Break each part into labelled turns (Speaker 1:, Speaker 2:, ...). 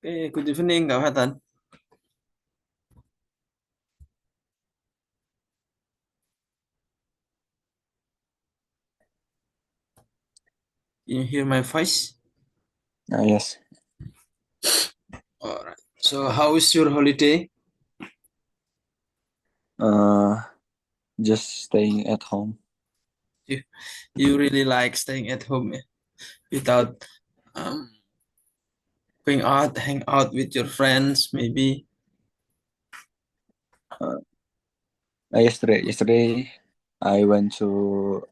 Speaker 1: Good evening, Kak Fatan. Can you hear my voice?
Speaker 2: Yes.
Speaker 1: All right. So, how is your holiday?
Speaker 2: Uh, just staying at home.
Speaker 1: You, you really like staying at home without um, going out, hang out with your friends, maybe?
Speaker 2: Uh, yesterday, I went to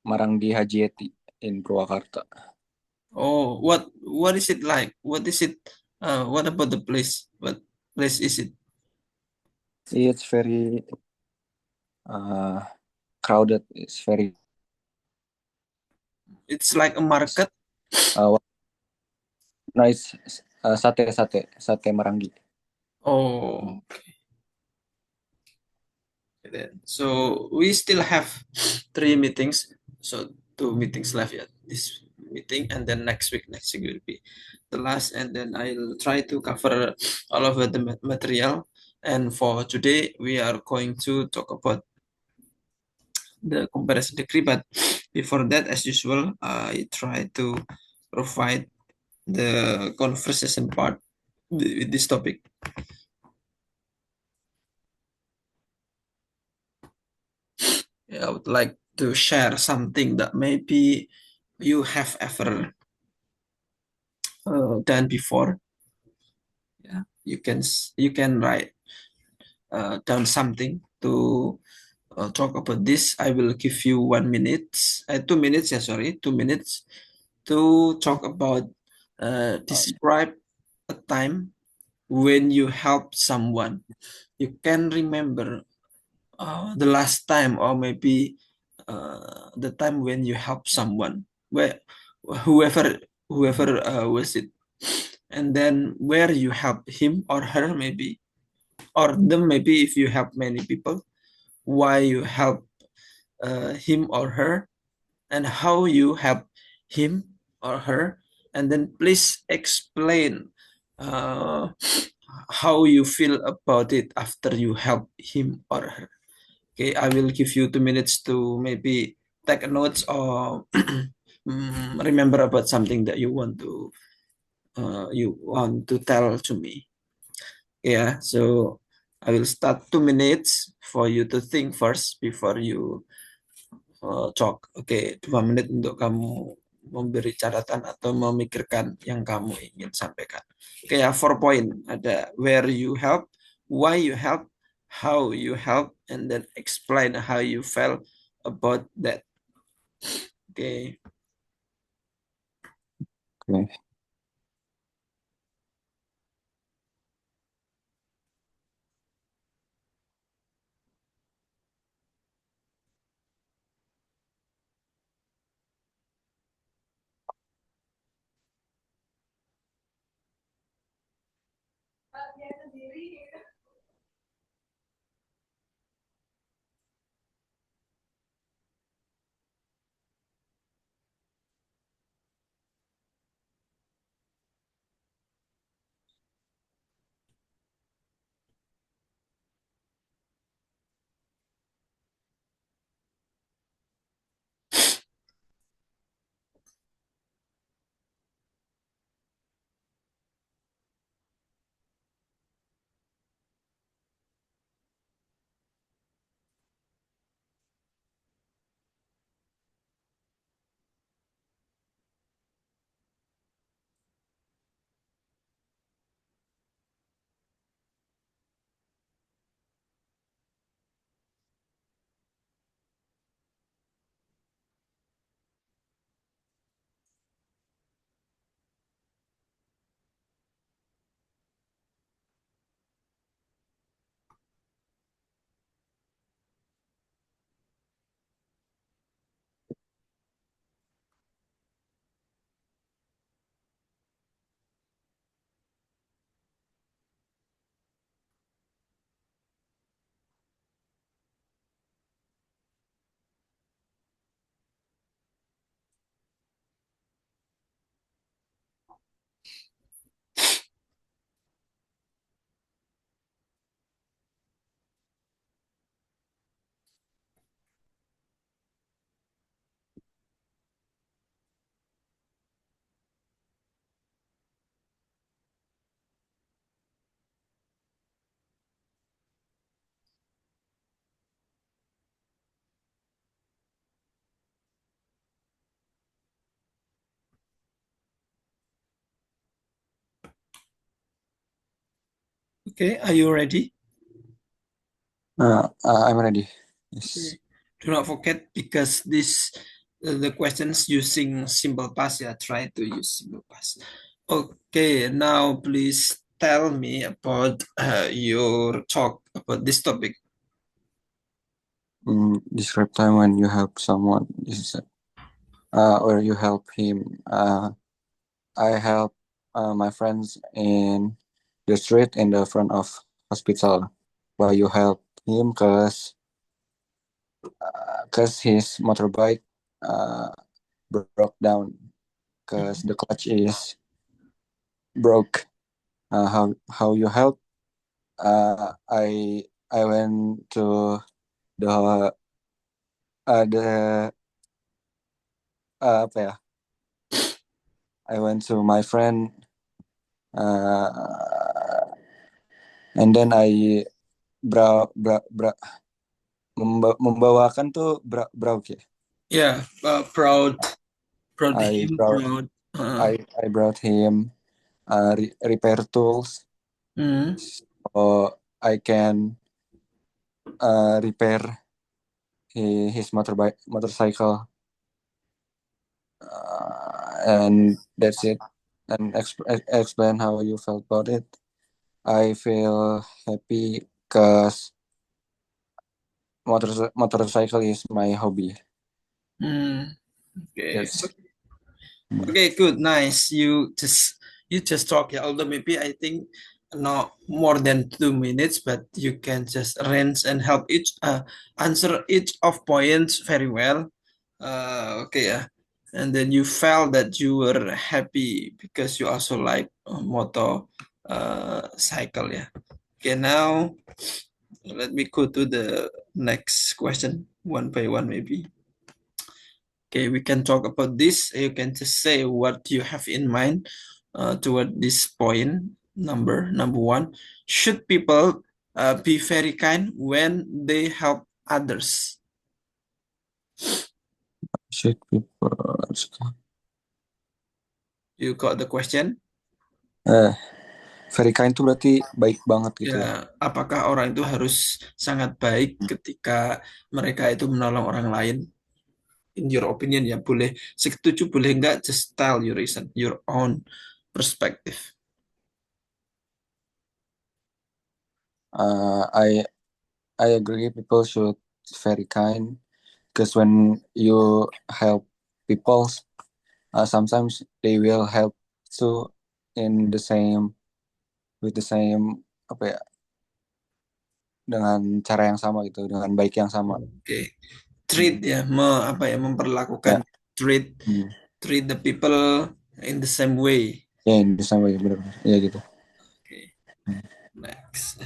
Speaker 2: Maranggi Hajieti in Purwakarta.
Speaker 1: Oh, what is it like? What is it? What about the place? What place is it?
Speaker 2: It's very uh, crowded. It's very
Speaker 1: It's like a market.
Speaker 2: uh, nice. Sate Maranggi.
Speaker 1: Oh, okay then. So we still have three meetings. So two meetings left yet. This meeting and then next week will be the last, and then I'll try to cover all of the material. And for today, we are going to talk about the comparison degree. But before that, as usual, I try to provide the conversation part with this topic. I would like to share something that maybe you have ever done before. Yeah, you can write down something to talk about this. I will give you 1 minute, 2 minutes. Yeah, sorry, 2 minutes to talk about describe a time when you help someone. You can remember the last time, or maybe the time when you help someone, where whoever was it, and then where you help him or her, maybe, or them, maybe if you help many people, why you help him or her, and how you help him or her, and then please explain uh, how you feel about it after you help him or her. Okay, I will give you 2 minutes to maybe take notes or remember about something that you want to tell to me. Yeah, so I will start 2 minutes for you to think first before you talk. Oke, 2 menit untuk kamu memberi catatan atau memikirkan yang kamu ingin sampaikan. Oke ya, 4 point. Ada where you help, why you help, how you help, and then explain how you felt about that. Oke.
Speaker 2: Okay.
Speaker 1: Okay, are you ready?
Speaker 2: I'm ready.
Speaker 1: Okay.
Speaker 2: Yes.
Speaker 1: Do not forget because this the questions using simple past. Yeah, try to use simple past. Okay, now please tell me about your talk about this topic.
Speaker 2: Describe time when you help someone. This is or you help him. I help my friends in the street in the front of hospital. Why you help him? Cause his motorbike uh, broke down. Cause the clutch is broke. How you help? I went to the the apa ya? I went to my friend uh, and then I bra bra bra membawakan tuh bra ya.
Speaker 1: Yeah, proud, proud
Speaker 2: I
Speaker 1: him,
Speaker 2: brought
Speaker 1: proud.
Speaker 2: I brought him repair tools
Speaker 1: Mm,
Speaker 2: so I can repair his motorcycle and that's it. And explain how you felt about it. I feel happy because motorcycle is my hobby.
Speaker 1: mm, okay.
Speaker 2: That's mm,
Speaker 1: Okay, good, nice. You just talk, yeah. Although maybe I think not more than 2 minutes, but you can just arrange and help each answer each of points very well. Okay, yeah. And then you felt that you were happy because you also like motor cycle, yeah. Okay, now let me go to the next question one by one, maybe. Okay, we can talk about this. You can just say what you have in mind toward this point. Number one, should people be very kind when they help others?
Speaker 2: shit people.
Speaker 1: You got the question?
Speaker 2: Eh, very kind tuh berarti baik banget gitu ya.
Speaker 1: Ya, apakah orang itu harus sangat baik ketika mereka itu menolong orang lain? In your opinion, ya boleh setuju, boleh enggak, just tell your reason, your own perspective.
Speaker 2: I agree people should very kind because when you help people, sometimes they will help too in the same with the same apa ya dengan cara yang sama gitu dengan baik yang sama.
Speaker 1: Oke, treat
Speaker 2: Hmm.
Speaker 1: ya, apa ya, memperlakukan,
Speaker 2: Ya,
Speaker 1: treat
Speaker 2: hmm.
Speaker 1: treat the people in the same way.
Speaker 2: Ya in the same way benar-benar. Ya gitu.
Speaker 1: Okay,
Speaker 2: Hmm.
Speaker 1: next.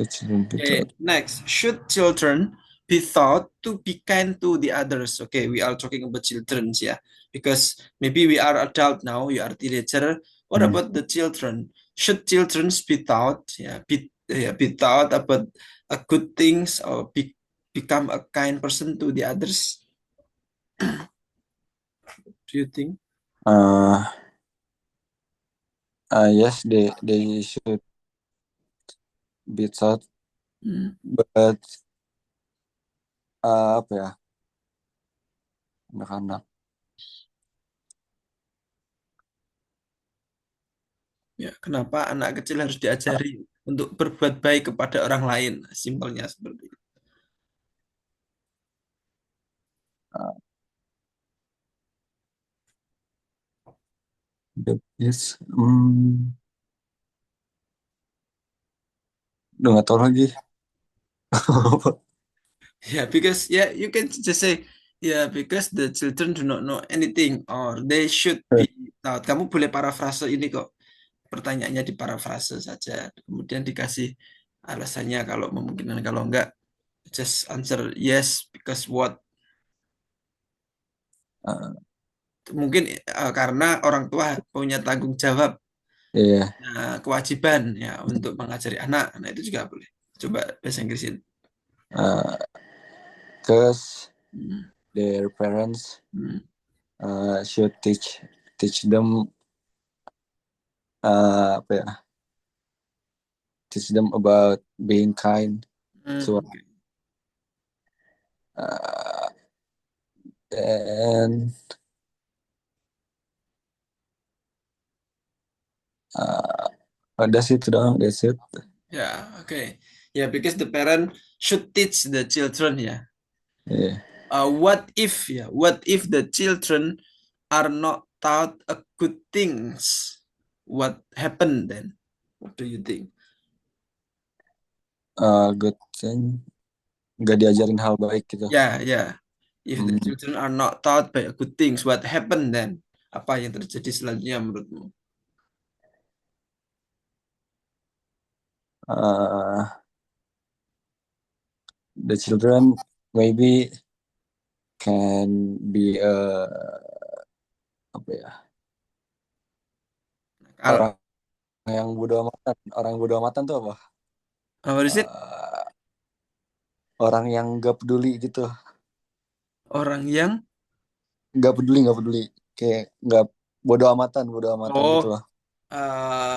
Speaker 2: It's a little bit,
Speaker 1: Okay, next. Should children be taught to be kind to the others? Okay, we are talking about children, yeah, because maybe we are adult now, you are teenager. What
Speaker 2: hmm.
Speaker 1: about the children? Should children be taught, be taught about a good things or become a kind person to the others? Do you think?
Speaker 2: Uh, yes, they should be taught,
Speaker 1: Hmm.
Speaker 2: but apa ya anak-anak.
Speaker 1: Ya, kenapa anak kecil harus diajari untuk berbuat baik kepada orang lain? Simpelnya seperti itu.
Speaker 2: Uh, yes, udah nggak tahu lagi.
Speaker 1: Yeah, because yeah, you can just say yeah, because the children do not know anything or they should be taught. Kamu boleh parafrase ini kok. Pertanyaannya diparafrase saja. Kemudian dikasih alasannya kalau memungkinkan, kalau enggak just answer yes because what.
Speaker 2: Uh,
Speaker 1: Mungkin karena orang tua punya tanggung jawab,
Speaker 2: yeah,
Speaker 1: kewajiban ya untuk mengajari anak. Nah, itu juga boleh. Coba bahasa Inggrisin.
Speaker 2: uh, cause
Speaker 1: Hmm,
Speaker 2: their parents
Speaker 1: hmm,
Speaker 2: should teach them apa ya teach them about being kind to
Speaker 1: Okay.
Speaker 2: uh, and uh, that's it doang. That's it.
Speaker 1: Yeah, okay. Yeah, because the parent should teach the children, yeah.
Speaker 2: Yeah.
Speaker 1: What if the children are not taught good things? What happened then? What do you think?
Speaker 2: Good thing gak diajarin hal baik gitu.
Speaker 1: Yeah. If the
Speaker 2: Hmm,
Speaker 1: children are not taught by good things, what happened then? Apa yang terjadi selanjutnya menurutmu?
Speaker 2: uh, the children maybe can be apa ya,
Speaker 1: Nakal.
Speaker 2: orang yang bodo amatan. Orang bodo amatan tuh apa?
Speaker 1: What is it?
Speaker 2: Uh, Orang yang gak peduli gitu.
Speaker 1: Orang yang
Speaker 2: Gak peduli. Kayak gak bodo amatan
Speaker 1: oh
Speaker 2: gitu loh.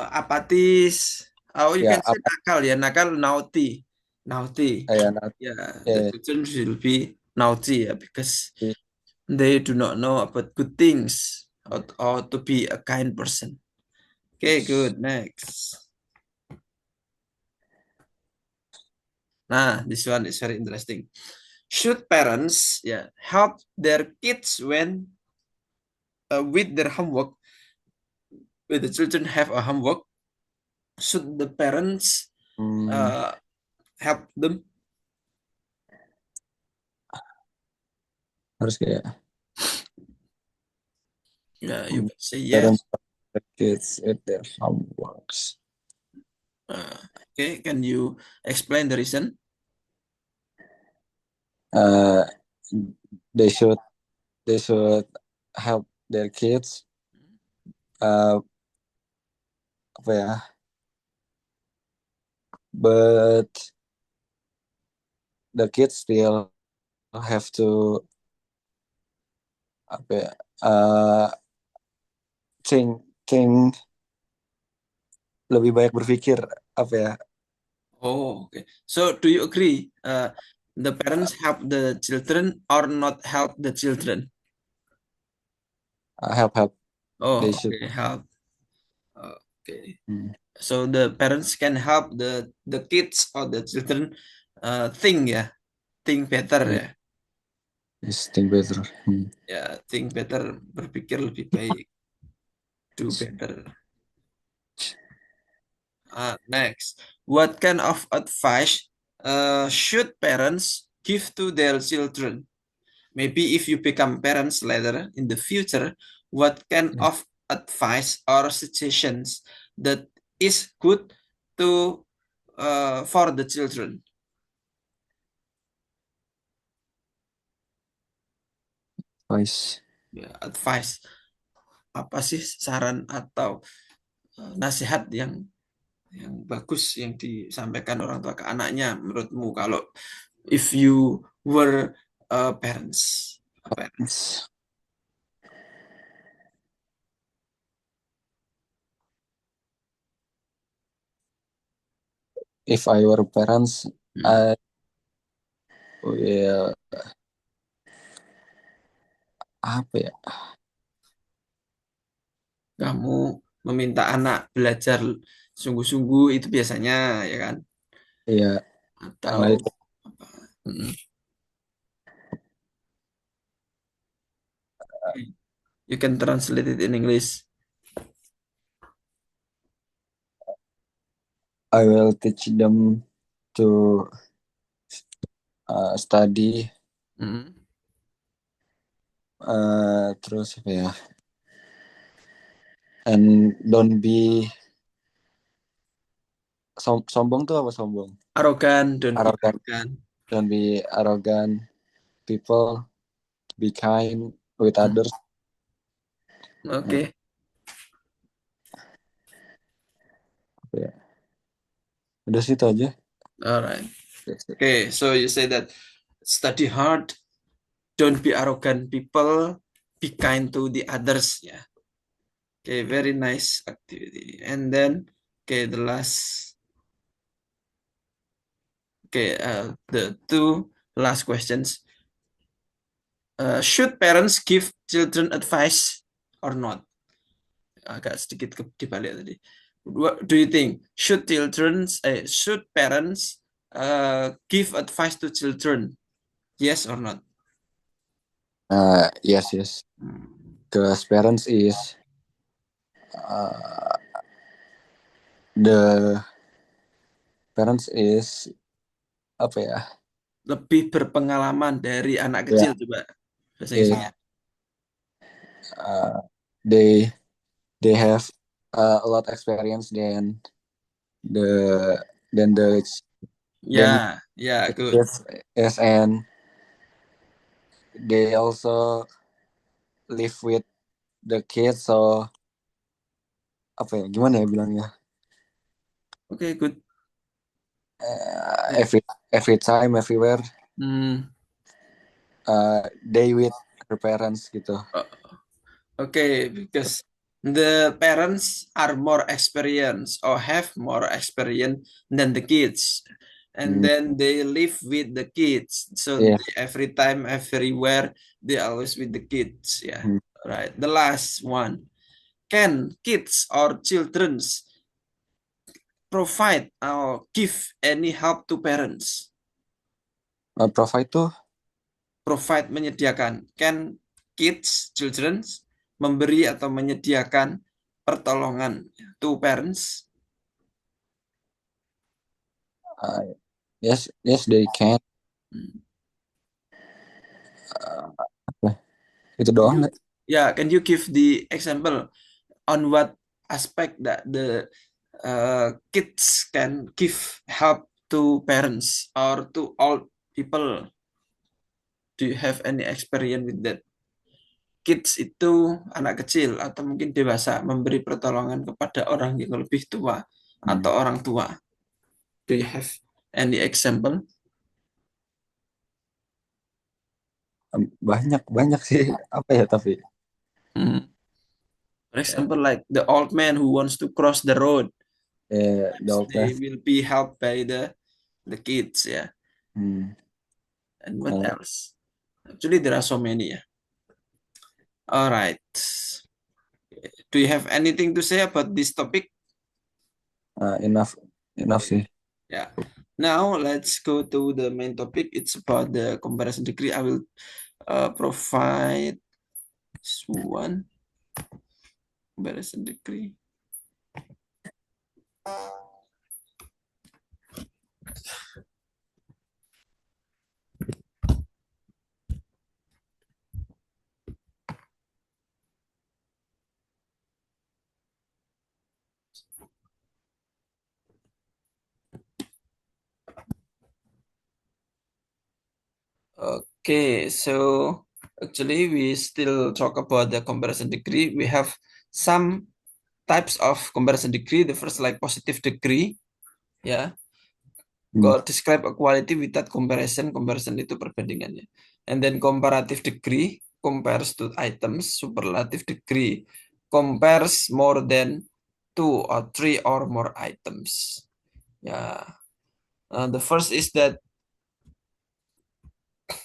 Speaker 1: apatis. Oh, you
Speaker 2: Ya
Speaker 1: can say
Speaker 2: apa
Speaker 1: nakal ya, nakal naughty, naughty.
Speaker 2: ya nah,
Speaker 1: Yeah, the
Speaker 2: eh,
Speaker 1: children should be naughty ya, because they do not know about good things or to be a kind person. Okay, good. Next. Nah, this one is very interesting. Should parents, yeah, help their kids when with their homework? When the children have a homework, should the parents
Speaker 2: hmm,
Speaker 1: uh, help them?
Speaker 2: harus kayak
Speaker 1: Yeah, you can say
Speaker 2: parents
Speaker 1: yes.
Speaker 2: the kids with their homeworks.
Speaker 1: Uh, okay, can you explain the reason?
Speaker 2: Uh, they should they should help their kids uh, apa ya, but the kids still have to apa ya, think think lebih banyak berpikir apa ya,
Speaker 1: Oh, okay. So, do you agree? The parents help the children or not help the children?
Speaker 2: help they
Speaker 1: Oh,
Speaker 2: should.
Speaker 1: okay, help. Okay.
Speaker 2: Hmm.
Speaker 1: So the parents can help the kids or the children think ya, think better
Speaker 2: Yeah,
Speaker 1: ya.
Speaker 2: is think better. Hmm.
Speaker 1: Ya, think better, berpikir lebih baik, do better. Next, what kind of advice should parents give to their children? Maybe if you become parents later in the future, what kind
Speaker 2: Yeah.
Speaker 1: of advice or suggestions that is good to for the children?
Speaker 2: Advice.
Speaker 1: Ya, advice apa sih saran atau nasihat yang bagus yang disampaikan orang tua ke anaknya menurutmu kalau if you were parents apa ya?
Speaker 2: If I were parents,
Speaker 1: Hmm.
Speaker 2: I will apa ya?
Speaker 1: Kamu meminta anak belajar sungguh-sungguh itu biasanya ya kan
Speaker 2: Ya,
Speaker 1: atau
Speaker 2: itu
Speaker 1: apa? Mm. You can translate it in English.
Speaker 2: I will teach them to study,
Speaker 1: Mm.
Speaker 2: terus apa ya, and don't be sombong tuh apa sombong,
Speaker 1: Arrogant, don't be
Speaker 2: arrogant,
Speaker 1: arrogant.
Speaker 2: don't be arrogant people, be kind with
Speaker 1: Mm.
Speaker 2: others.
Speaker 1: Oke,
Speaker 2: Apa ya, udah situ aja.
Speaker 1: alright.
Speaker 2: That's it.
Speaker 1: Okay, so you say that study hard, don't be arrogant people, be kind to the others. Yeah. Okay, very nice activity. And then, okay, the last. Okay, the two last questions. Should parents give children advice or not? Agak sedikit dibalik tadi. What do you think? Should parents give advice to children? Yes or not?
Speaker 2: Yes, yes. Because parents is uh, the parents is apa ya?
Speaker 1: Lebih berpengalaman dari anak
Speaker 2: Ya,
Speaker 1: kecil coba bahasa
Speaker 2: yeah,
Speaker 1: Inggrisnya.
Speaker 2: uh, they they have a lot experience the than the than
Speaker 1: Ya, ya,
Speaker 2: the
Speaker 1: good.
Speaker 2: kids is, and they also live with the kids, so apa ya, gimana ya bilangnya,
Speaker 1: Okay, good.
Speaker 2: every time everywhere
Speaker 1: Hmm.
Speaker 2: they with her parents gitu.
Speaker 1: Okay, because the parents are more experienced or have more experience than the kids. And
Speaker 2: Hmm,
Speaker 1: then they live with the kids. So
Speaker 2: yeah.
Speaker 1: every time, everywhere, they always with the kids. Yeah,
Speaker 2: Hmm.
Speaker 1: right. The last one. Can kids or children's provide or give any help to parents?
Speaker 2: Provide tuh
Speaker 1: Provide menyediakan. Can kids, children memberi atau menyediakan pertolongan to parents?
Speaker 2: uh, yes, yes they can. uh, itu
Speaker 1: Can
Speaker 2: doang
Speaker 1: you,
Speaker 2: nggak?
Speaker 1: yeah, can you give the example on what aspect that the kids can give help to parents or to all people? Do you have any experience with that? Kids itu anak kecil atau mungkin dewasa memberi pertolongan kepada orang yang lebih tua
Speaker 2: Hmm.
Speaker 1: atau orang tua. Do you have any example?
Speaker 2: Banyak banyak sih apa ya, tapi
Speaker 1: Hmm. For
Speaker 2: eh,
Speaker 1: example, like the old man who wants to cross the road,
Speaker 2: the old man.
Speaker 1: they will be helped by the kids, yeah.
Speaker 2: Hmm.
Speaker 1: And what
Speaker 2: Uh,
Speaker 1: else? Actually, there are so many, yeah. All right. Do you have anything to say about this topic?
Speaker 2: enough enough
Speaker 1: Okay.
Speaker 2: sih.
Speaker 1: Yeah. Now let's go to the main topic. It's about the comparison degree. I will provide this one comparison degree. Okay, so actually we still talk about the comparison degree. We have some types of comparison degree. The first like positive degree, ya.
Speaker 2: Hmm.
Speaker 1: Kalau describe a quality without comparison, comparison itu perbandingannya. And then comparative degree compares to items. Superlative degree compares more than two or three or more items. Ya, the first is that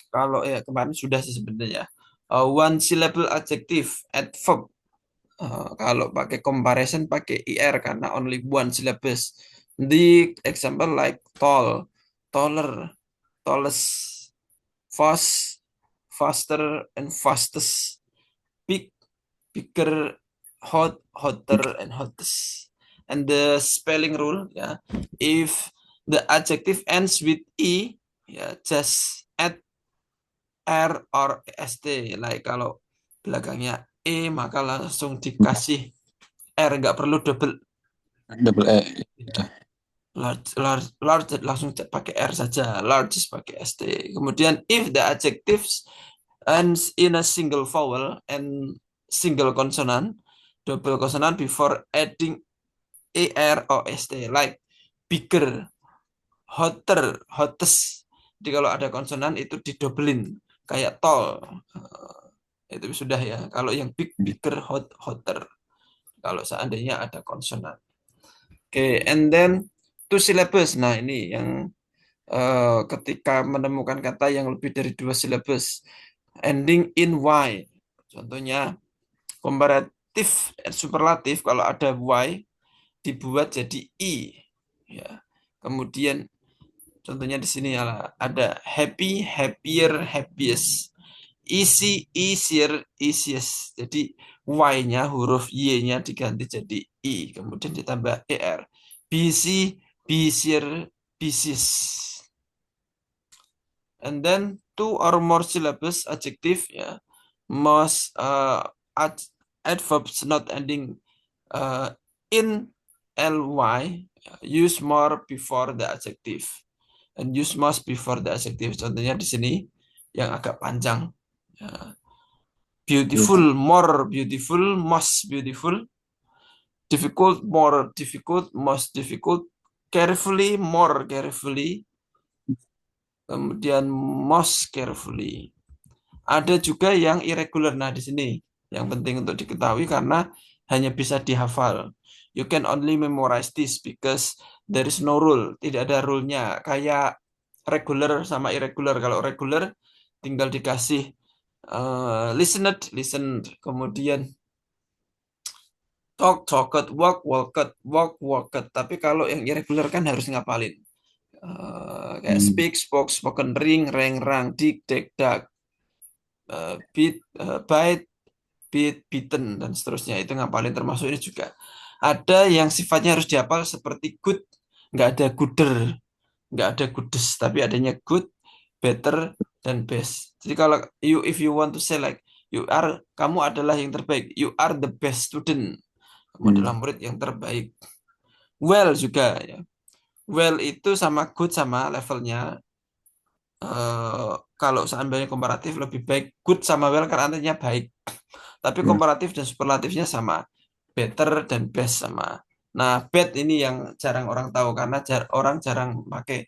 Speaker 1: kalau ya kemarin sudah sih sebenarnya. One syllable adjective adverb. Kalau pakai comparison pakai IR karena only one syllabus. The example like tall, taller, tallest, fast, faster, and fastest. Big, bigger, hot, hotter, and hottest. And the spelling rule, ya, if the adjective ends with E, ya, just add R or ST. Like kalau belakangnya E, maka langsung dikasih R, nggak perlu double.
Speaker 2: Double E gitu.
Speaker 1: Large, large, large langsung pakai R saja. Large pakai ST. Kemudian if the adjectives ends in a single vowel and single consonant, double consonant before adding ER or ST. Like bigger, hotter, hottest. Jadi kalau ada konsonan itu didobelin. Kayak tall. Itu sudah ya. Kalau yang big, bigger, hot, hotter. Kalau seandainya ada konsonan. Oke, and then two syllabus. Nah, ini yang ketika menemukan kata yang lebih dari dua silabus ending in y. Contohnya komparatif superlatif kalau ada y dibuat jadi i. Ya. Kemudian contohnya di sini ada happy, happier, happiest. Easy, easier, easiest. Jadi Y-nya, huruf Y-nya diganti jadi I. Kemudian ditambah ER. Busy, busier, busiest. And then two or more syllabus adjective, ya. Most adverbs not ending in ly, use more before the adjective. And use most before the adjective. Contohnya di sini yang agak panjang. Ya.
Speaker 2: Beautiful.
Speaker 1: Beautiful, more beautiful, most beautiful. Difficult, more difficult, most difficult. Carefully, more carefully. Kemudian most carefully. Ada juga yang irregular. Nah, di sini yang penting untuk diketahui karena hanya bisa dihafal. You can only memorize this because there is no rule. Tidak ada rule-nya. Kayak regular sama irregular. Kalau regular tinggal dikasih listened, listened. Kemudian talk, talked, walk, walked, walk, walked. Tapi kalau yang irregular kan harus ngapalin. Kayak
Speaker 2: Hmm.
Speaker 1: speak, spoke, spoken, ring, reng, rang, dik, dek, dak, beat, bite, beat, beaten, dan seterusnya. Itu ngapalin termasuk ini juga. Ada yang sifatnya harus dihafal seperti good, nggak ada gooder, nggak ada goodest, tapi adanya good, better, dan best. Jadi kalau if you want to say like kamu adalah yang terbaik, you are the best student, kamu adalah
Speaker 2: Hmm.
Speaker 1: murid yang terbaik. Well juga ya. Well itu sama good sama levelnya. Kalau seandainya komparatif lebih baik good sama well karena artinya baik. Tapi
Speaker 2: Ya.
Speaker 1: komparatif dan superlatifnya sama. Better dan best sama. Nah, bad ini yang jarang orang tahu karena orang jarang pakai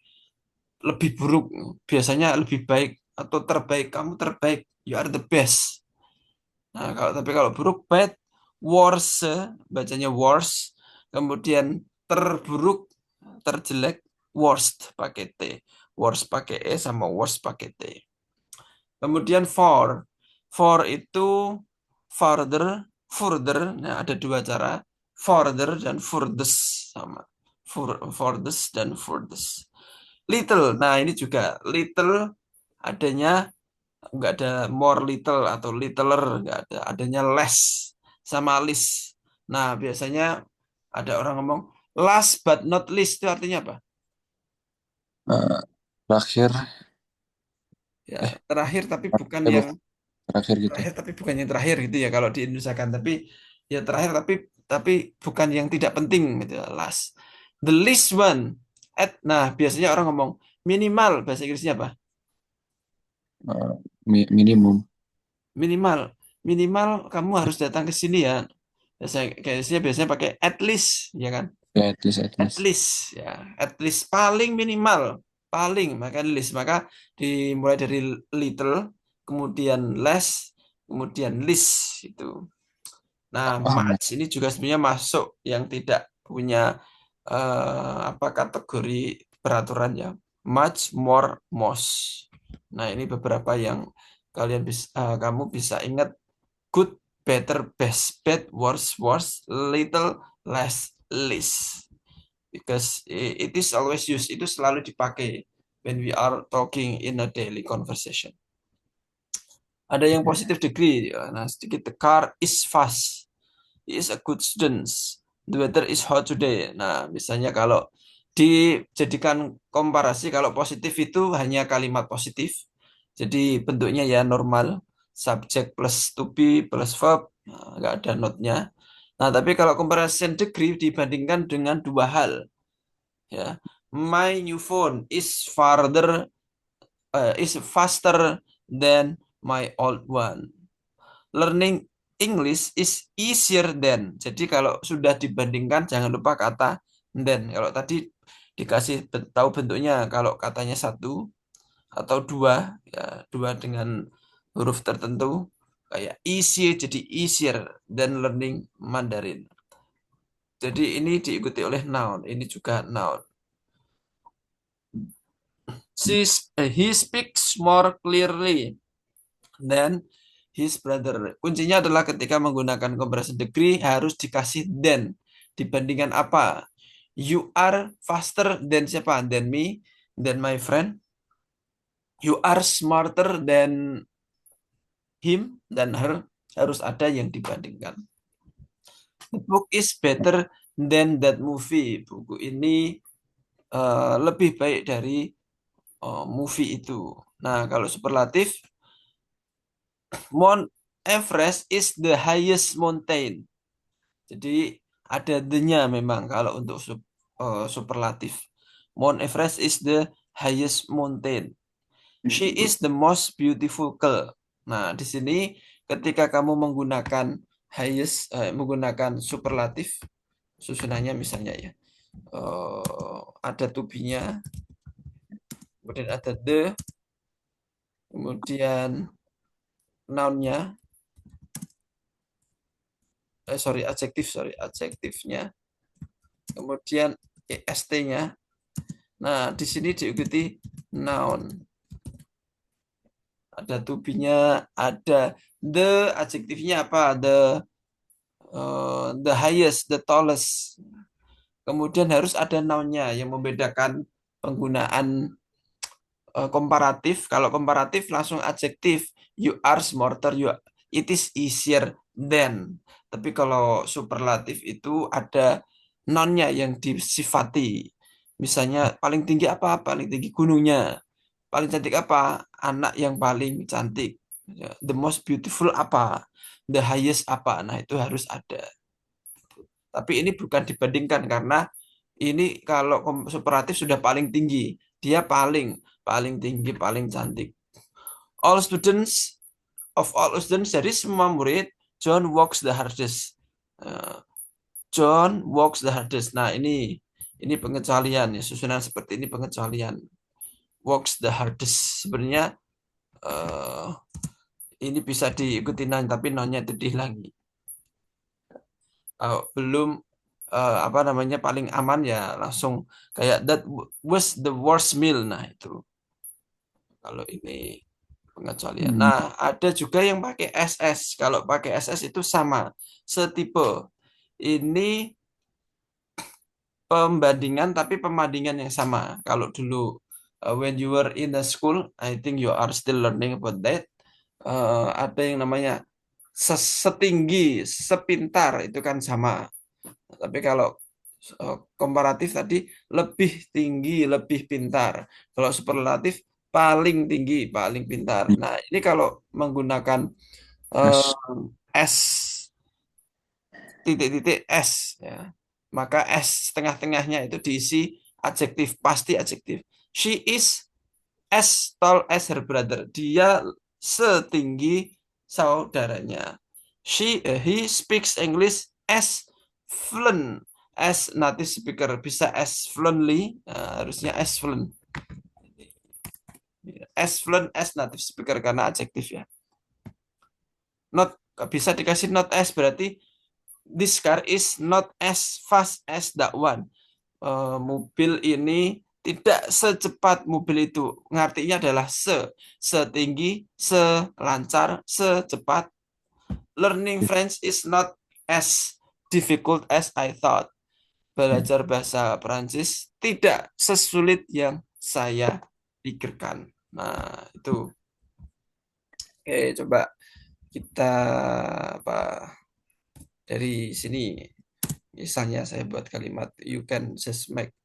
Speaker 1: lebih buruk. Biasanya lebih baik atau terbaik. Kamu terbaik. You are the best. Nah, kalau buruk bad, worse, bacanya worse. Kemudian terburuk, terjelek, worst pakai T. Worst pakai E sama worst pakai T. Kemudian for. For itu further, further. Nah, ada dua cara. Further dan furthest sama. Furthest dan furthest. Little. Nah, ini juga little adanya nggak ada more little atau littler, nggak ada. Adanya less sama least. Nah, biasanya ada orang ngomong last but not least itu artinya apa?
Speaker 2: Eh, terakhir,
Speaker 1: Ya,
Speaker 2: eh,
Speaker 1: terakhir tapi bukan yang
Speaker 2: bukan terakhir gitu.
Speaker 1: terakhir tapi bukan yang terakhir gitu ya kalau di Indonesia kan tapi ya terakhir tapi bukan yang tidak penting gitu last the least one nah biasanya orang ngomong minimal bahasa Inggrisnya apa
Speaker 2: Eh, minimum.
Speaker 1: minimal minimal kamu harus datang ke sini ya biasanya pakai at least ya kan
Speaker 2: Ya, at least, at
Speaker 1: at
Speaker 2: least.
Speaker 1: least ya at least paling minimal paling maka list maka dimulai dari little kemudian less kemudian least itu. Nah,
Speaker 2: Oh,
Speaker 1: match ini juga sebenarnya masuk yang tidak punya apa kategori peraturan ya. Much, more, most. Nah, ini beberapa yang kamu bisa ingat good, better, best, bad, worse, worse, little, less, least. Because it is always used. Itu selalu dipakai when we are talking in a daily conversation. Ada yang
Speaker 2: ya.
Speaker 1: positive degree. Ya. Nah, sedikit the car is fast. He is a good student. The weather is hot today. Nah, misalnya kalau dijadikan komparasi, kalau positif itu hanya kalimat positif. Jadi bentuknya ya normal. Subject plus to be plus verb. Nah, nggak ada notnya. Nah, tapi kalau comparison degree dibandingkan dengan dua hal. Ya, my new phone is faster than my old one. Learning English is easier than. Jadi kalau sudah dibandingkan jangan lupa kata than. Kalau tadi dikasih tahu bentuknya kalau katanya satu atau dua ya dua dengan huruf tertentu kayak easy jadi easier than learning Mandarin. Jadi ini diikuti oleh noun. Ini juga noun. He speaks more clearly than his brother. Kuncinya adalah ketika menggunakan comparison degree harus dikasih than. Dibandingkan apa? You are faster than siapa? Than me, than my friend. You are smarter than him, than her. Harus ada yang dibandingkan. The book is better than that movie. Buku ini lebih baik dari movie itu. Nah, kalau superlatif, Mount Everest is the highest mountain. Jadi ada the-nya memang kalau untuk superlatif. Mount Everest is the highest mountain. She is the most beautiful girl. Nah, di sini ketika kamu menggunakan menggunakan superlatif, susunannya misalnya ya, ada to be-nya, kemudian ada the, kemudian noun-nya, adjektifnya, kemudian est-nya. Nah, di sini diikuti noun. Ada to be-nya, ada the, adjektifnya apa? The highest, the tallest. Kemudian harus ada noun-nya yang membedakan penggunaan komparatif. Kalau komparatif langsung adjektif. You are smarter, it is easier than. Tapi kalau superlatif itu ada noun-nya yang disifati. Misalnya paling tinggi apa? Paling tinggi gunungnya. Paling cantik apa? Anak yang paling cantik. Ya, the most beautiful apa? The highest apa? Nah, itu harus ada. Tapi ini bukan dibandingkan karena ini kalau superlatif sudah paling tinggi. Dia paling tinggi, paling cantik. All students all students, dari semua murid, John works the hardest. John works the hardest. Nah, ini pengecualian ya, susunan seperti ini pengecualian. Works the hardest. Sebenarnya ini bisa diikuti non, tapi nonnya itu dihilangi. Belum apa namanya paling aman ya langsung kayak that was the worst meal. Nah, itu kalau ini pengecualian. Nah, ada juga yang pakai SS. Kalau pakai SS itu sama, setipe. Ini pembandingan tapi pembandingan yang sama. Kalau dulu when you were in the school, I think you are still learning about that. Ada yang namanya setinggi, sepintar itu kan sama. Tapi kalau komparatif tadi lebih tinggi, lebih pintar. Kalau superlatif paling tinggi, paling pintar. Nah, ini kalau menggunakan S titik-titik S ya. Maka S tengah-tengahnya itu diisi adjektif, pasti adjektif. She is as tall as her brother. Dia setinggi saudaranya. He speaks English as fluent as native speaker. Bisa as fluently, harusnya as fluent. As fluent as native speaker karena adjektif ya. Not bisa dikasih not as berarti this car is not as fast as that one. Mobil ini tidak secepat mobil itu. Ngartinya adalah setinggi, selancar, secepat. Learning French is not as difficult as I thought. Belajar bahasa Prancis tidak sesulit yang saya pikirkan. Nah, itu. Oke, coba kita apa dari sini. Misalnya saya buat kalimat you can just make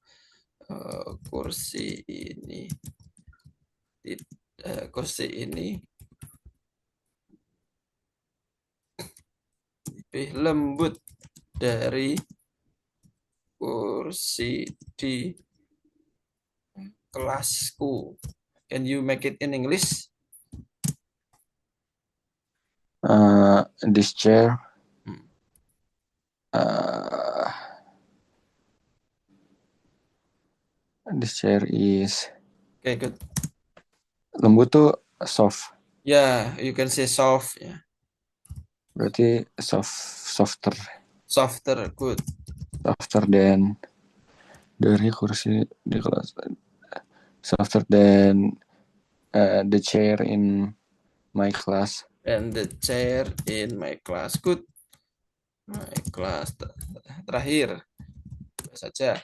Speaker 1: kursi ini lebih lembut dari kursi di kelasku. Can you make it in English?
Speaker 2: This chair this chair is
Speaker 1: Okay, good.
Speaker 2: lembut tuh soft.
Speaker 1: Yeah, you can say soft. Yeah.
Speaker 2: Berarti softer
Speaker 1: Good.
Speaker 2: Softer than dari kursi di kelas. softer than the chair in my class.
Speaker 1: And the chair in my class. Good. My class. Terakhir saja.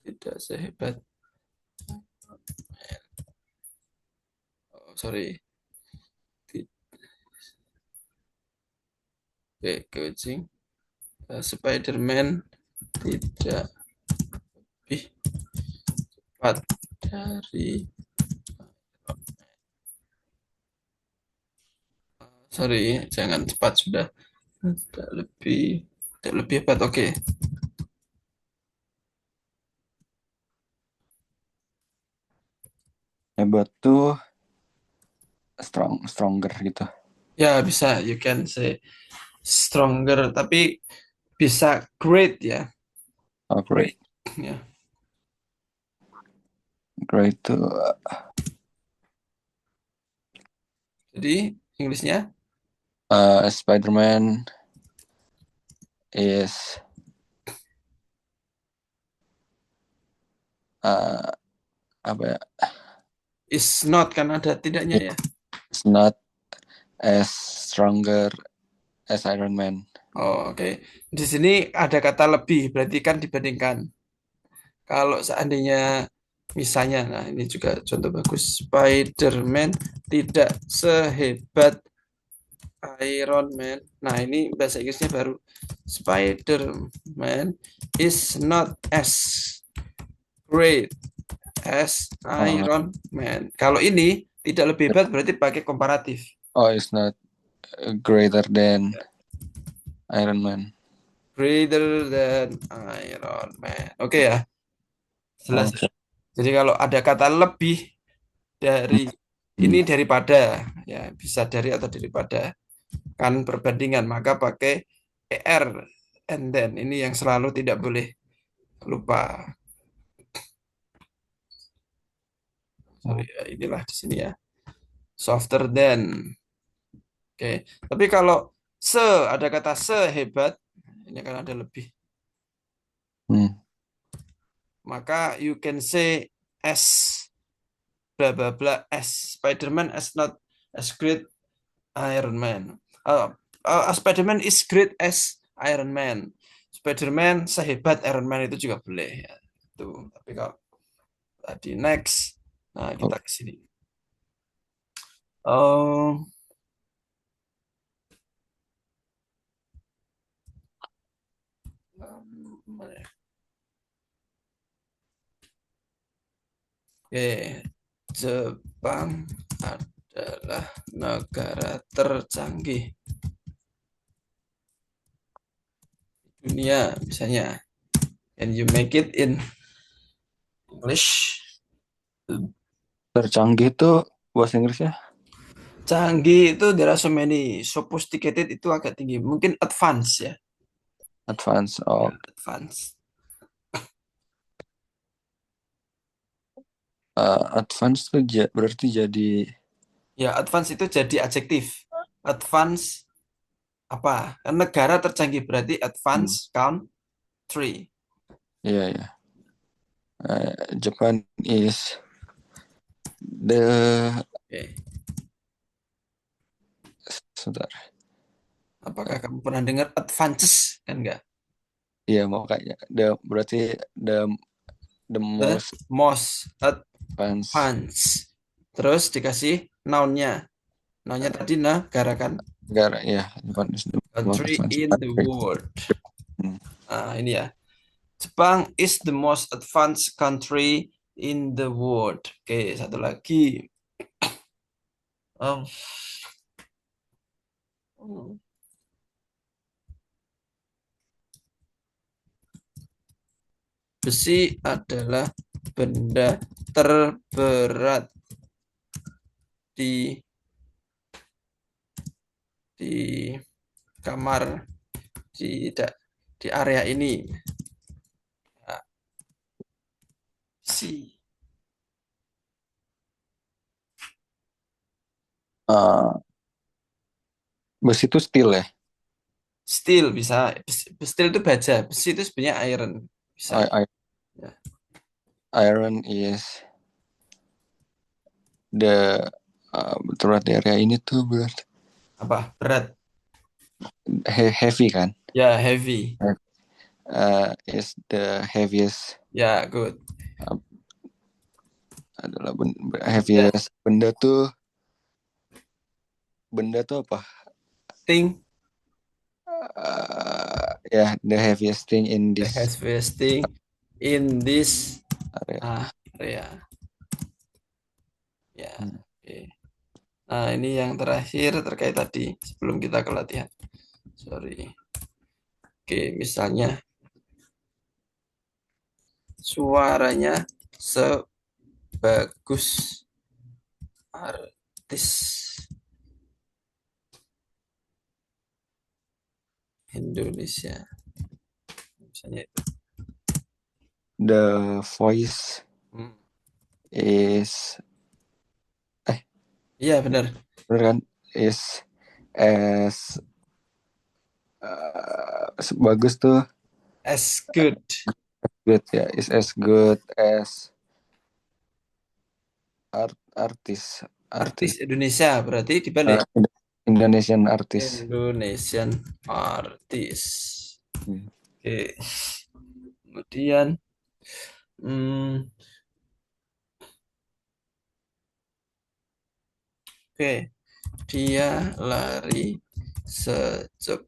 Speaker 1: Tidak sehebat. Oh, sorry. Oke, kucing. Spider-Man tidak lebih cepat dari sorry, jangan cepat sudah. Tidak lebih hebat. Oke.
Speaker 2: Hebat tuh stronger gitu.
Speaker 1: Ya, bisa you can say stronger, tapi bisa great ya.
Speaker 2: Oh, great.
Speaker 1: Ya.
Speaker 2: Great tuh
Speaker 1: Jadi Inggrisnya
Speaker 2: Spider-Man is apa ya?
Speaker 1: is not kan ada tidaknya ya.
Speaker 2: It's not as stronger as Iron Man.
Speaker 1: Oh, oke. Di sini ada kata lebih, berarti kan dibandingkan. Kalau seandainya misalnya, nah ini juga contoh bagus. Spider-Man tidak sehebat Iron Man. Nah, ini bahasa Inggrisnya baru. Spider-Man is not as great as
Speaker 2: Oh,
Speaker 1: Iron Man. Kalau ini tidak lebih hebat berarti pakai komparatif.
Speaker 2: it's not greater than Iron Man.
Speaker 1: Greater than Iron Man. Oke ya, jelas.
Speaker 2: Oke.
Speaker 1: Jadi kalau ada kata lebih dari ini
Speaker 2: Hmm.
Speaker 1: daripada, ya bisa dari atau daripada, kan perbandingan, maka pakai er and then. Ini yang selalu tidak boleh lupa. Sorry, ya, inilah di sini ya. Softer than. Oke. Tapi kalau ada kata sehebat, ini kan ada lebih.
Speaker 2: Hmm.
Speaker 1: Maka you can say as bla bla bla as Spider-Man as not as great Iron Man. Spider-Man is great as Iron Man. Spider-Man sehebat Iron Man itu juga boleh ya. Itu. Tapi kalau tadi next, nah kita ke sini. Oh, oke, Jepang adalah negara tercanggih dunia, misalnya. And you make it in English.
Speaker 2: Tercanggih tuh bahasa Inggrisnya
Speaker 1: Canggih itu there are so many. Sophisticated itu agak tinggi. Mungkin advance ya.
Speaker 2: advance.
Speaker 1: Ya,
Speaker 2: Oh,
Speaker 1: advance.
Speaker 2: advance tuh berarti jadi
Speaker 1: Ya, advance itu jadi adjektif. Advance apa? Kan negara tercanggih berarti advance country.
Speaker 2: iya ya. Japan is the
Speaker 1: Oke.
Speaker 2: sebentar.
Speaker 1: Apakah kamu pernah dengar advances? Kan enggak?
Speaker 2: Iya mau kayaknya berarti the
Speaker 1: The
Speaker 2: most
Speaker 1: most
Speaker 2: advanced
Speaker 1: advance. Terus dikasih noun-nya. Noun-nya tadi negara kan?
Speaker 2: negara ya. Japan is the most
Speaker 1: Country
Speaker 2: advanced
Speaker 1: in the
Speaker 2: country.
Speaker 1: world.
Speaker 2: Hmm.
Speaker 1: Nah, ini ya. Jepang is the most advanced country in the world. Oke, satu lagi. Um, besi adalah benda terberat di di kamar di area ini. Nah, besi.
Speaker 2: Uh, besi itu steel ya.
Speaker 1: Steel bisa. Steel itu baja. Besi itu sebenarnya iron. Bisa.
Speaker 2: I,
Speaker 1: Ya.
Speaker 2: iron is the berat area ini tuh berarti
Speaker 1: Apa? Berat.
Speaker 2: heavy kan?
Speaker 1: Ya, heavy.
Speaker 2: Is the heaviest
Speaker 1: Ya, good.
Speaker 2: uh, adalah
Speaker 1: Ya.
Speaker 2: heaviest benda tuh apa?
Speaker 1: Thing.
Speaker 2: Yeah, the heaviest thing in
Speaker 1: The
Speaker 2: this
Speaker 1: heaviest thing in this
Speaker 2: area.
Speaker 1: area. Ya,
Speaker 2: Hmm.
Speaker 1: oke. Nah, ini yang terakhir terkait tadi sebelum kita ke latihan. Sorry. Oke, misalnya suaranya sebagus artis Indonesia. Misalnya itu.
Speaker 2: The voice
Speaker 1: Hmm.
Speaker 2: is
Speaker 1: Iya, benar.
Speaker 2: bener kan? Is as bagus tuh
Speaker 1: As good.
Speaker 2: good ya. Is as good as
Speaker 1: Artis
Speaker 2: artis
Speaker 1: Indonesia berarti dibalik.
Speaker 2: Indonesian artist.
Speaker 1: Indonesian artis.
Speaker 2: Hmm.
Speaker 1: Oke. Kemudian hmm, oke, dia lari secepat.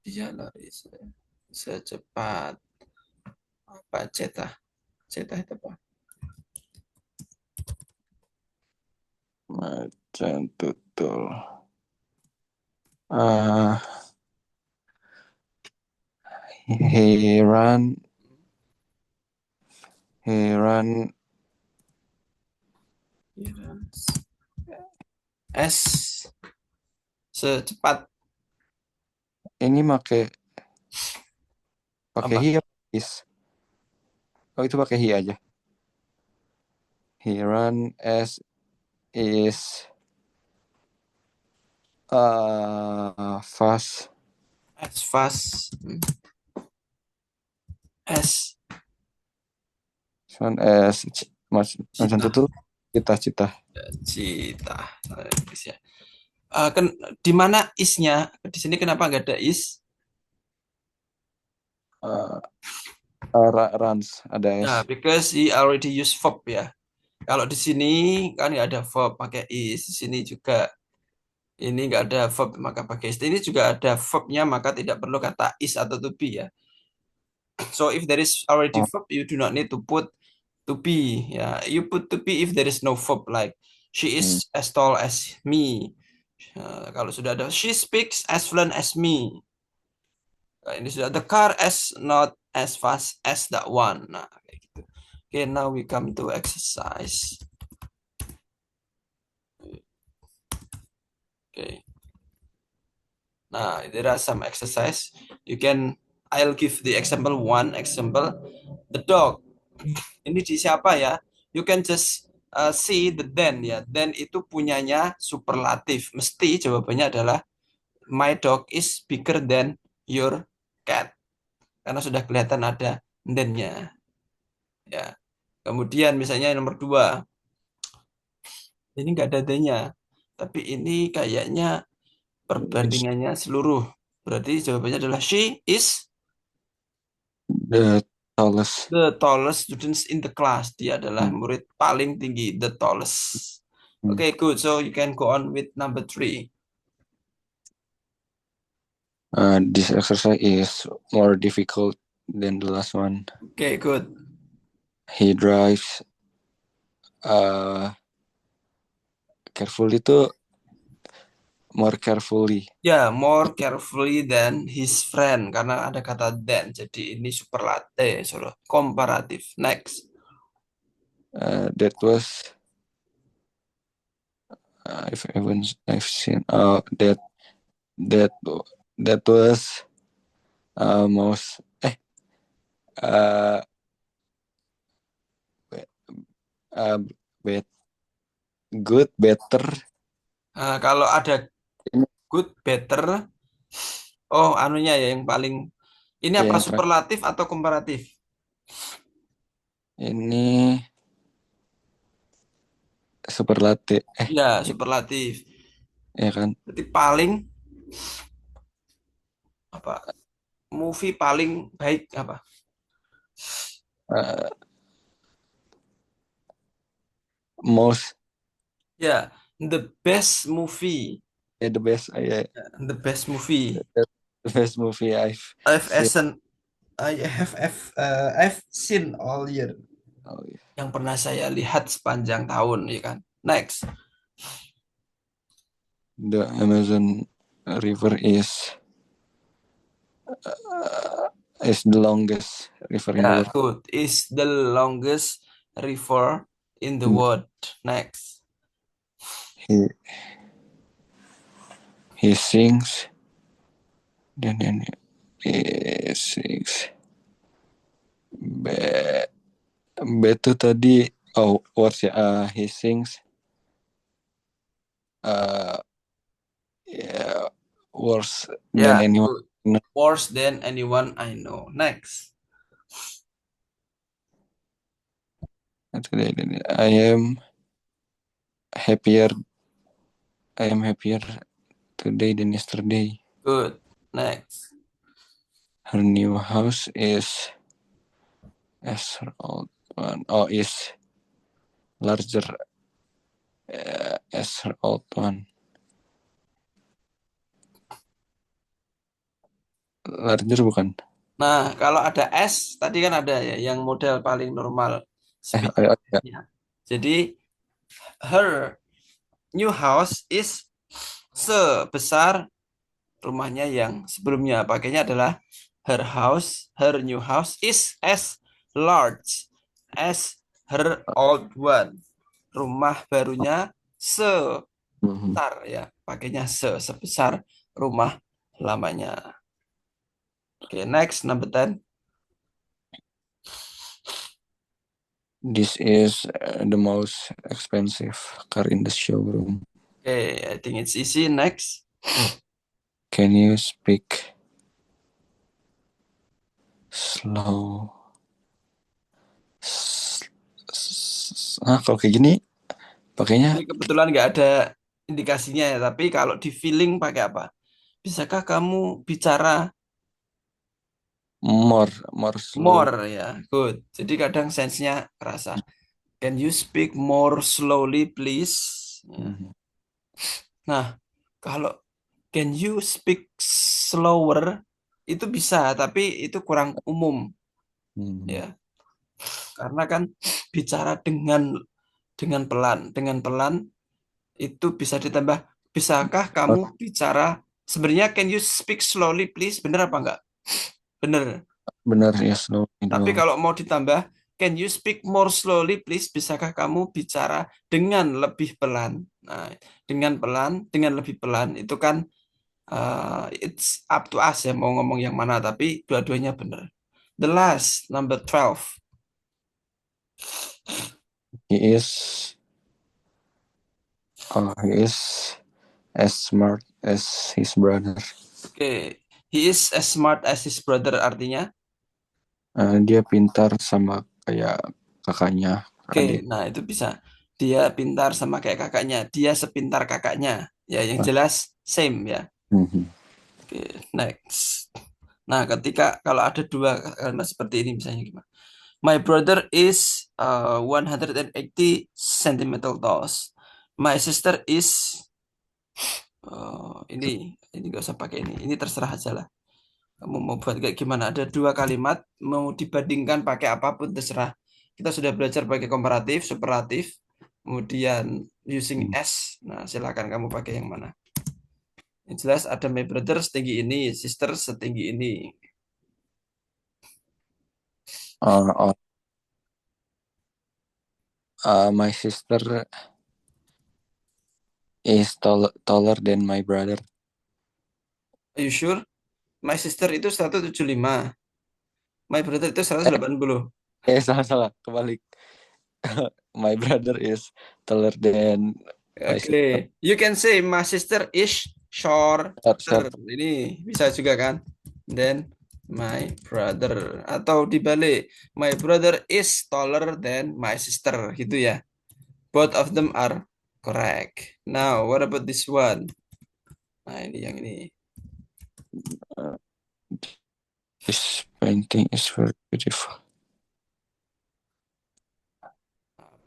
Speaker 1: Dia lari secepat apa cetah. Cetah itu apa?
Speaker 2: Macam tutul. Uh, he run he run
Speaker 1: S secepat
Speaker 2: ini pakai
Speaker 1: apa?
Speaker 2: he apa is? Oh itu pakai he aja. He run as is fast
Speaker 1: S fast. S
Speaker 2: run as macam
Speaker 1: cita.
Speaker 2: tutul cita-cita.
Speaker 1: Cita. Indonesia. Kan di mana isnya? Di sini kenapa nggak ada is?
Speaker 2: Uh, runs ada
Speaker 1: Nah,
Speaker 2: s.
Speaker 1: because he already use verb ya. Kalau di sini kan nggak ada verb pakai is. Di sini juga ini nggak ada verb maka pakai is. Ini juga ada verbnya maka tidak perlu kata is atau to be ya. So if there is already
Speaker 2: Oh,
Speaker 1: verb, you do not need to put to be. Ya, you put to be if there is no verb like she
Speaker 2: hmm.
Speaker 1: is as tall as me. Kalau sudah ada she speaks as fluent as me. Nah, ini sudah the car as not as fast as that one. Nah, kayak gitu. Okay, now we come to exercise. Okay. Nah, there are some exercise. I'll give the example one example. The dog. Ini di siapa ya? You can just see the then ya. Then itu punyanya superlatif. Mesti jawabannya adalah my dog is bigger than your cat. Karena sudah kelihatan ada then-nya. Ya. Kemudian misalnya nomor dua, ini nggak ada then-nya. Tapi ini kayaknya perbandingannya seluruh. Berarti jawabannya adalah she is
Speaker 2: The tallest.
Speaker 1: the tallest students in the class. Dia adalah
Speaker 2: Hmm.
Speaker 1: murid paling tinggi, the tallest.
Speaker 2: Hmm.
Speaker 1: Okay, good. So you can go on with number three.
Speaker 2: This exercise is more difficult than the last one.
Speaker 1: Okay, good.
Speaker 2: He drives carefully tuh more carefully.
Speaker 1: Ya, more carefully than his friend karena ada kata than. Jadi ini superlatif, komparatif. Next.
Speaker 2: That was I've seen that that was most uh, uh, bad good, better.
Speaker 1: Nah, kalau ada
Speaker 2: Ini
Speaker 1: good, better, oh anunya ya yang paling ini
Speaker 2: ya
Speaker 1: apa
Speaker 2: yang terakhir.
Speaker 1: superlatif atau komparatif?
Speaker 2: Ini superlatif.
Speaker 1: Ya, superlatif.
Speaker 2: Ya kan?
Speaker 1: Berarti paling apa? Movie paling baik apa?
Speaker 2: Uh, most
Speaker 1: Ya, the best movie.
Speaker 2: the best. Yeah,
Speaker 1: The best movie
Speaker 2: the best movie I've
Speaker 1: I've
Speaker 2: seen.
Speaker 1: seen I've seen all year.
Speaker 2: Oh, yeah.
Speaker 1: Yang pernah saya lihat sepanjang tahun, ya kan? Next.
Speaker 2: The Amazon River is the longest river in the
Speaker 1: Ya,
Speaker 2: world.
Speaker 1: good. Is the longest river in the
Speaker 2: Hmm.
Speaker 1: world. Next.
Speaker 2: He he sings dan he sings. Be Beto tadi. Oh, words ya. He sings. Uh, yeah, worse than
Speaker 1: Ya,
Speaker 2: anyone.
Speaker 1: good. Worse than anyone I know. Next.
Speaker 2: I am happier. I am happier today than yesterday.
Speaker 1: Good. Next.
Speaker 2: Her new house is as her old one. Oh, is larger as her old one. Larger bukan?
Speaker 1: Nah, kalau ada S, tadi kan ada ya, yang model paling normal speed.
Speaker 2: Ya.
Speaker 1: Ya. Jadi, her new house is sebesar rumahnya yang sebelumnya. Pakainya adalah her new house is as large as her old one. Rumah barunya sebesar
Speaker 2: Mhm.
Speaker 1: ya. Pakainya sebesar rumah lamanya. Oke, next number 10.
Speaker 2: This is the most expensive car in the showroom.
Speaker 1: Oke, I think it's easy. Next.
Speaker 2: Can you speak slow? Kalau kayak gini pakainya
Speaker 1: Ini kebetulan nggak ada indikasinya ya, tapi kalau di feeling pakai apa? Bisakah kamu bicara
Speaker 2: more slow.
Speaker 1: more ya? Good. Jadi kadang sense-nya kerasa. Can you speak more slowly, please? Ya.
Speaker 2: Mhm.
Speaker 1: Nah, kalau can you speak slower itu bisa, tapi itu kurang umum
Speaker 2: Mhm.
Speaker 1: ya. Karena kan bicara dengan pelan itu bisa ditambah. Bisakah
Speaker 2: Oh,
Speaker 1: kamu bicara? Sebenarnya can you speak slowly, please? Bener apa enggak? Bener.
Speaker 2: bener ya slow
Speaker 1: Tapi
Speaker 2: doang.
Speaker 1: kalau mau ditambah, can you speak more slowly, please? Bisakah kamu bicara dengan lebih pelan? Nah, dengan pelan, dengan lebih pelan itu kan it's up to us ya mau ngomong yang mana. Tapi dua-duanya bener. The last number 12.
Speaker 2: He is as smart as his brother.
Speaker 1: Oke, he is as smart as his brother artinya.
Speaker 2: Dia pintar sama kayak kakaknya,
Speaker 1: Oke,
Speaker 2: adik.
Speaker 1: nah itu bisa. Dia pintar sama kayak kakaknya. Dia sepintar kakaknya. Ya, yang jelas same ya.
Speaker 2: Mhm.
Speaker 1: Oke, next. Nah, ketika kalau ada dua kalimat seperti ini misalnya gimana? My brother is 180 centimeter tall. My sister is ini nggak usah pakai ini. Ini terserah aja lah. Kamu mau buat kayak gimana? Ada dua kalimat mau dibandingkan pakai apapun terserah. Kita sudah belajar pakai komparatif, superlatif, kemudian using S. Nah, silakan kamu pakai yang mana? Yang jelas ada my brother setinggi ini, sister setinggi ini.
Speaker 2: Uh, uh, my sister is taller than my brother.
Speaker 1: Are you sure? My sister itu 175. My brother itu
Speaker 2: Eh,
Speaker 1: 180.
Speaker 2: salah salah, kebalik. my brother is taller than my sister.
Speaker 1: Oke, you can say my sister is shorter.
Speaker 2: Short.
Speaker 1: Ini bisa juga kan? Then my brother atau dibalik, my brother is taller than my sister gitu ya. Both of them are correct. Now, what about this one? Nah, ini yang ini.
Speaker 2: This painting is very beautiful.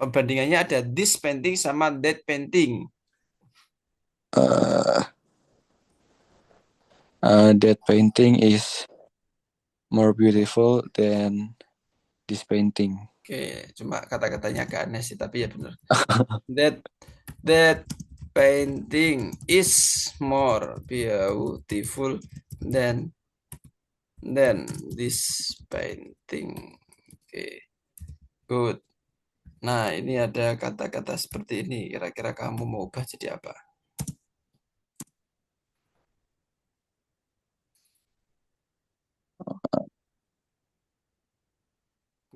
Speaker 1: Perbandingannya ada this painting sama that painting.
Speaker 2: That painting is more beautiful than this painting.
Speaker 1: Oke, cuma kata-katanya agak aneh sih, tapi ya benar. That that painting is more beautiful than this painting. Oke, good. Nah, ini ada kata-kata seperti ini. Kira-kira kamu mau ubah jadi apa?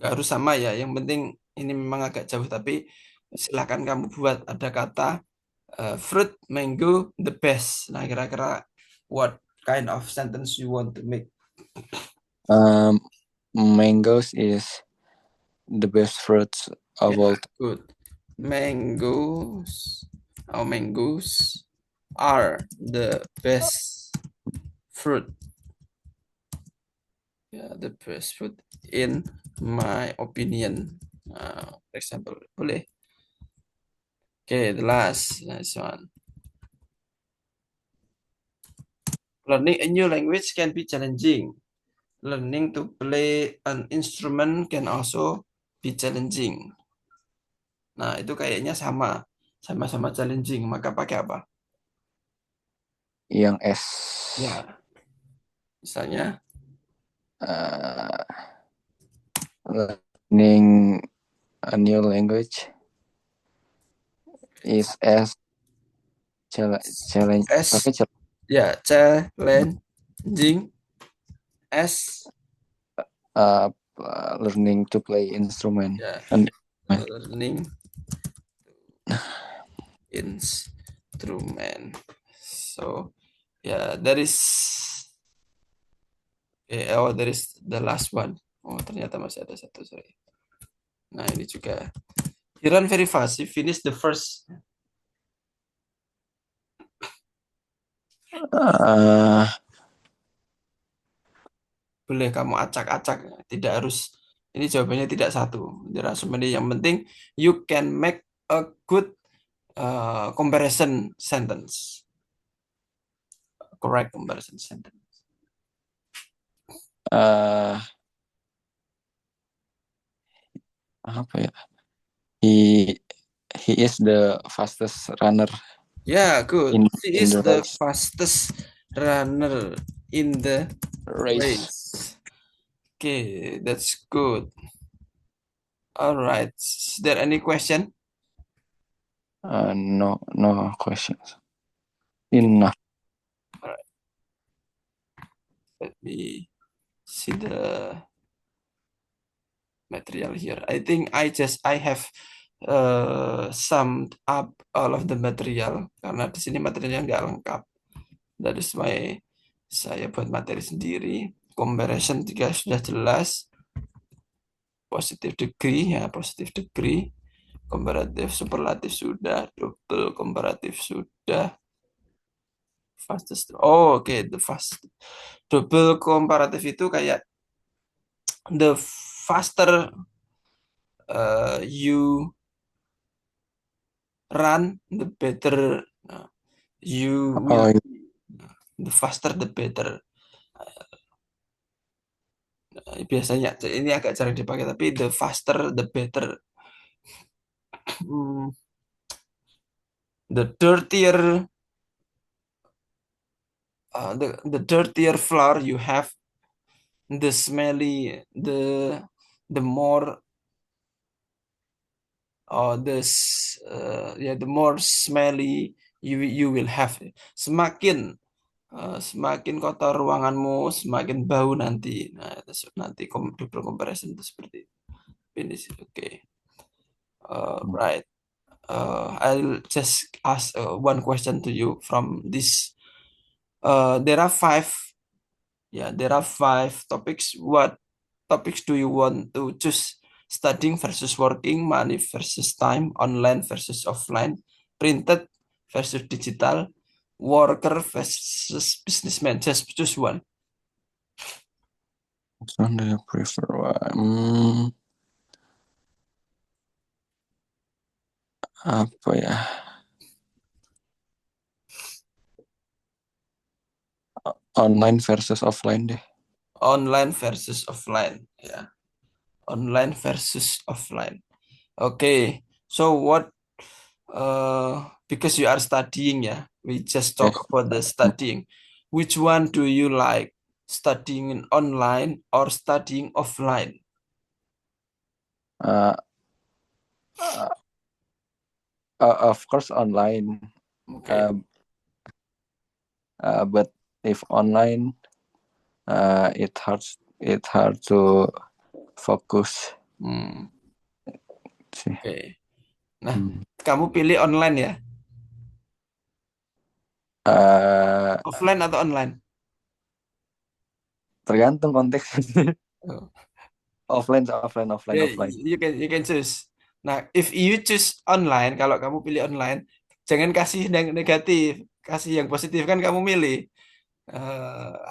Speaker 1: Nggak harus sama ya. Yang penting ini memang agak jauh, tapi silakan kamu buat. Ada kata fruit, mango, the best. Nah, kira-kira what kind of sentence you want to make?
Speaker 2: Mangoes is the best fruits of all.
Speaker 1: Good. Mangoes are the best fruit. Yeah, the best fruit in my opinion. For example, boleh. Okay, the last one. Learning a new language can be challenging. Learning to play an instrument can also be challenging. Nah, itu kayaknya sama-sama challenging. Maka pakai apa?
Speaker 2: Yang S.
Speaker 1: Ya, misalnya
Speaker 2: Learning a new language is as challenge.
Speaker 1: ya challenging as
Speaker 2: learning to play instrument.
Speaker 1: ya, learning instrument. So yeah, there is there is the last one. Oh, ternyata masih ada satu, sorry. Nah, ini juga. He ran very fast. He finished the first. Boleh kamu acak-acak. Tidak harus. Ini jawabannya tidak satu. There are so many. Yang penting you can make a good comparison sentence. Correct comparison sentence.
Speaker 2: Apa ya? He is the fastest runner.
Speaker 1: Yeah, good. He is
Speaker 2: the
Speaker 1: the
Speaker 2: race.
Speaker 1: fastest runner in the
Speaker 2: Race.
Speaker 1: race. Okay, that's good. All right. Is there any question?
Speaker 2: No questions. Enough.
Speaker 1: All right. Let me see the material here. I think I have summed up all of the material karena di sini materialnya nggak lengkap. That is why saya buat materi sendiri. Comparison juga sudah jelas. Positive degree ya, positive degree. Comparative superlatif sudah, double comparative sudah. Fastest. Oh, oke, the fast. Double comparative itu kayak the faster you run, the better you will. The faster, the better. Biasanya ini agak jarang dipakai, tapi the faster, the better. The dirtier, the dirtier flour you have, the smelly, the more, the more smelly you will have. Semakin semakin kotor ruanganmu, semakin bau nanti. Nah, nanti double comparison itu seperti ini sih. Oke. Right. I'll just ask one question to you from this. There are five. Yeah, there are five topics. What topics do you want to choose? Studying versus working, money versus time, online versus offline, printed versus digital, worker versus businessman. Just choose one.
Speaker 2: Which one do you prefer? Apa ya? Online versus offline deh.
Speaker 1: Online versus offline. Yeah, online versus offline. Okay. So what? Because you are studying, yeah. We just
Speaker 2: Eh,
Speaker 1: talk about the studying. Which one do you like? Studying in online or studying offline?
Speaker 2: uh, uh, of course online.
Speaker 1: Okay.
Speaker 2: Uh, but if online, it hard to focus
Speaker 1: Hmm,
Speaker 2: sih.
Speaker 1: oke. Nah,
Speaker 2: Hmm.
Speaker 1: kamu pilih online ya?
Speaker 2: Uh,
Speaker 1: Offline atau online?
Speaker 2: Tergantung konteks.
Speaker 1: Oh.
Speaker 2: Offline, offline, offline,
Speaker 1: Ya,
Speaker 2: offline.
Speaker 1: you can choose. Nah, if you choose online, kalau kamu pilih online, jangan kasih yang negatif, kasih yang positif kan kamu milih.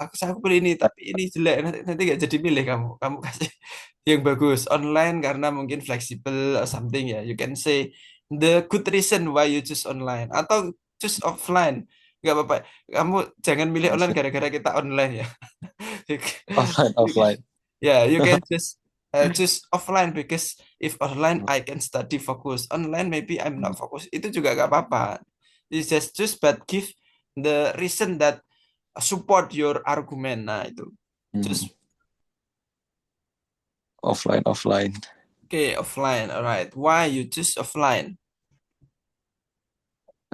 Speaker 1: Aku pilih ini tapi ini jelek nanti nggak jadi milih kamu kasih yang bagus online karena mungkin fleksibel or something ya, you can say the good reason why you choose online atau choose offline, nggak apa-apa, kamu jangan milih online
Speaker 2: Masih
Speaker 1: gara-gara kita online ya.
Speaker 2: offline,
Speaker 1: You can-
Speaker 2: offline.
Speaker 1: yeah, you can just choose offline because if online I can study focus, online maybe I'm not focused, itu juga nggak apa-apa. You just choose but give the reason that support your argument. Nah, itu.
Speaker 2: Hmm.
Speaker 1: Just
Speaker 2: Offline, offline.
Speaker 1: okay, offline. Alright. Why you choose offline?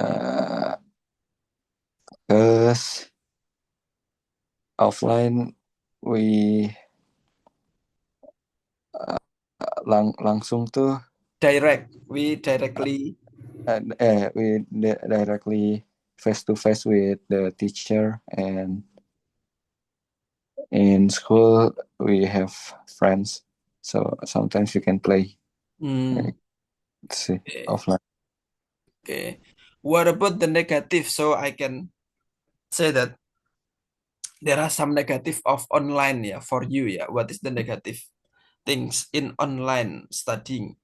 Speaker 2: Uh, Terus offline we langsung tuh
Speaker 1: Direct. We directly.
Speaker 2: we directly face to face with the teacher, and in school we have friends, so sometimes you can play.
Speaker 1: Hmm.
Speaker 2: See,
Speaker 1: Okay.
Speaker 2: offline.
Speaker 1: Okay. What about the negative? So I can say that there are some negative of online, yeah, for you, yeah. What is the negative things in online studying?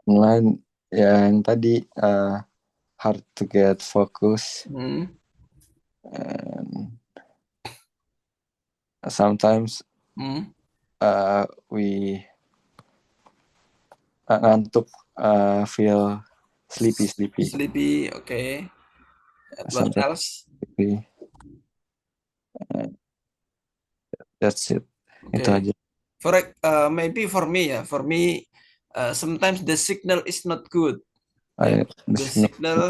Speaker 2: Online yang tadi hard to get focus,
Speaker 1: Hmm.
Speaker 2: and sometimes
Speaker 1: Hmm.
Speaker 2: we ngantuk, feel sleepy, sleepy.
Speaker 1: Sleepy. Okay. And what
Speaker 2: Sometimes
Speaker 1: else?
Speaker 2: sleepy. That's it. Itu
Speaker 1: Okay.
Speaker 2: aja.
Speaker 1: Maybe for me, yeah, for me, sometimes the signal is not good. Yeah,
Speaker 2: The
Speaker 1: the
Speaker 2: signal.
Speaker 1: signal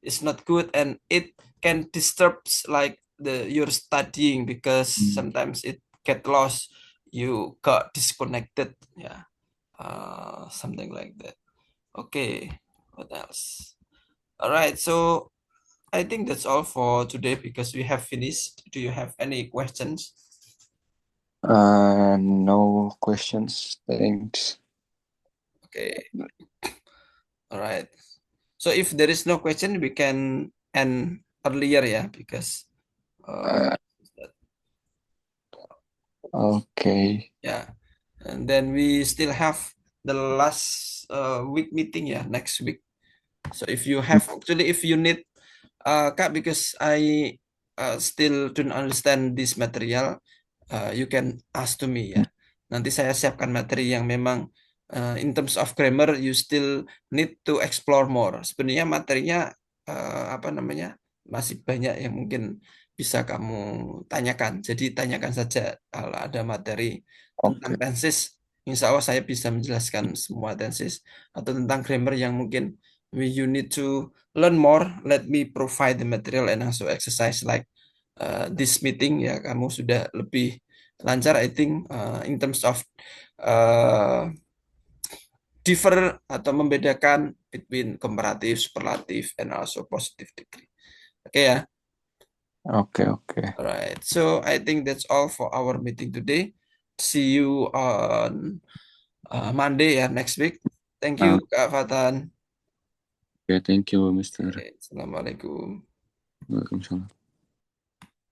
Speaker 1: is not good, and it can disturbs like the your studying because sometimes it get lost. You got disconnected. Yeah, something like that. Okay, what else? All right, so I think that's all for today because we have finished. Do you have any questions?
Speaker 2: No questions. Thanks.
Speaker 1: Okay, all right. So if there is no question, we can end earlier, yeah, because uh,
Speaker 2: Uh, okay.
Speaker 1: yeah, and then we still have the last week meeting, yeah, next week. So if you have actually, if you need, Kak, because I still don't understand this material, you can ask to me ya. Nanti saya siapkan materi yang memang in terms of grammar you still need to explore more. Sebenarnya materinya apa namanya masih banyak yang mungkin bisa kamu tanyakan. Jadi tanyakan saja kalau ada materi tentang
Speaker 2: Okay.
Speaker 1: tenses. Insya Allah saya bisa menjelaskan semua tenses atau tentang grammar yang mungkin you need to learn more. Let me provide the material and also exercise like this meeting ya. Kamu sudah lebih lancar I think in terms of uh, differ atau membedakan between comparative, superlative, and also positive degree. Oke ya.
Speaker 2: Oke, oke.
Speaker 1: Alright. So I think that's all for our meeting today. See you on Monday ya next week. Thank
Speaker 2: Ah,
Speaker 1: you Kak Fatan.
Speaker 2: oke, thank you, Mister.
Speaker 1: Assalamualaikum.
Speaker 2: Waalaikumsalam.